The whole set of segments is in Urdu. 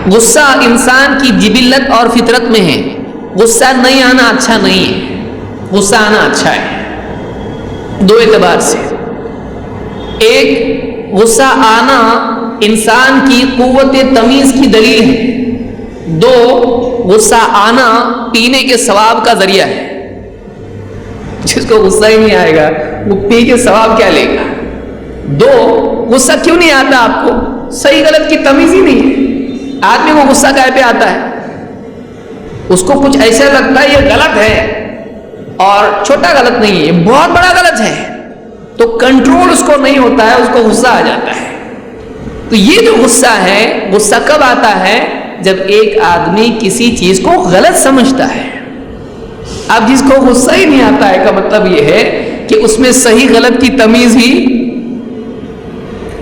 غصہ انسان کی جبلت اور فطرت میں ہے. غصہ نہیں آنا اچھا نہیں ہے، غصہ آنا اچھا ہے دو اعتبار سے. ایک، غصہ آنا انسان کی قوت تمیز کی دلیل ہے. دو، غصہ آنا پینے کے ثواب کا ذریعہ ہے. جس کو غصہ ہی نہیں آئے گا وہ پی کے ثواب کیا لے گا؟ دو، غصہ کیوں نہیں آتا آپ کو؟ صحیح غلط کی تمیز ہی نہیں ہے. آدمی کو غصہ کہے پہ آتا ہے؟ اس کو کچھ ایسا لگتا ہے یہ غلط ہے، اور چھوٹا غلط نہیں ہے، یہ بہت بڑا غلط ہے، تو کنٹرول اس کو نہیں ہوتا ہے، اس کو غصہ آ جاتا ہے. تو یہ جو غصہ ہے، غصہ کب آتا ہے؟ جب ایک آدمی کسی چیز کو غلط سمجھتا ہے. اب جس کو غصہ ہی نہیں آتا ہے کا مطلب یہ ہے کہ اس میں صحیح غلط کی تمیز ہی.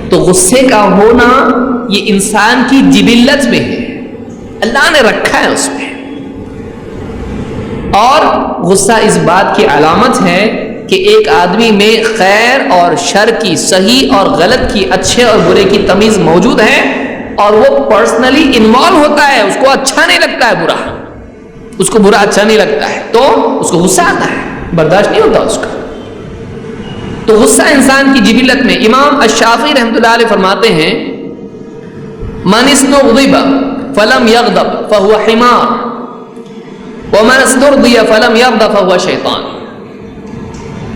تو غصے کا ہونا یہ انسان کی جبلت میں ہے، اللہ نے رکھا ہے اس میں. اور غصہ اس بات کی علامت ہے کہ ایک آدمی میں خیر اور شر کی، صحیح اور غلط کی، اچھے اور برے کی تمیز موجود ہے، اور وہ پرسنلی انوالو ہوتا ہے. اس کو اچھا نہیں لگتا ہے برا، اس کو برا اچھا نہیں لگتا ہے تو اس کو غصہ آتا ہے، برداشت نہیں ہوتا اس کا. تو غصہ انسان کی جبلت میں. امام الشافعی رحمۃ اللہ علیہ فرماتے ہیں من استغضب فلم یغضب فهو حمار ومن استرضی فلم یغضب فهو شیطان.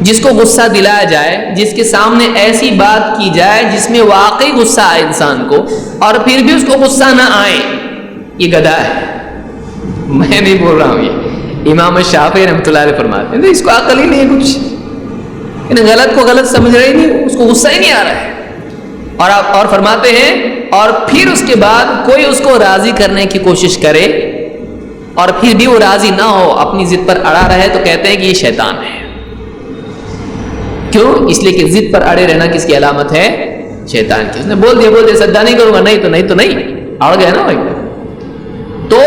جس کو غصہ دلایا جائے، جس کے سامنے ایسی بات کی جائے جس میں واقعی غصہ آئے انسان کو، اور پھر بھی اس کو غصہ نہ آئے، یہ گدھا ہے. میں نہیں بول رہا ہوں، یہ امام شافعی رحمۃ اللہ علیہ فرماتے ہیں اس کو عقل ہی نہیں ہے کچھ، غلط کو غلط سمجھ رہے نہیں، اس کو غصہ ہی نہیں آ رہا ہے. اور فرماتے ہیں اور پھر اس کے بعد کوئی اس کو راضی کرنے کی کوشش کرے اور پھر بھی وہ راضی نہ ہو، اپنی ضد پر اڑا رہے، تو کہتے ہیں کہ یہ شیطان ہے. کیوں؟ اس لیے کہ ضد پر اڑے رہنا کس کی علامت ہے؟ شیطان کی. اس نے بول دیا سجدہ نہیں کروں گا، نہیں تو نہیں، اڑ گیا نا بھائی. تو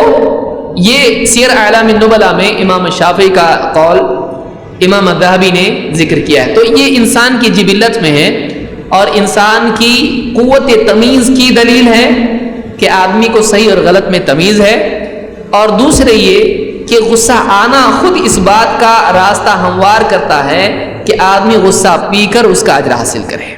یہ سیر اعلام النبلا میں امام شافعی کا قول امام الذہبی نے ذکر کیا ہے. تو یہ انسان کی جبلت میں ہے اور انسان کی قوت تمیز کی دلیل ہے کہ آدمی کو صحیح اور غلط میں تمیز ہے. اور دوسرے یہ کہ غصہ آنا خود اس بات کا راستہ ہموار کرتا ہے کہ آدمی غصہ پی کر اس کا اجر حاصل کرے.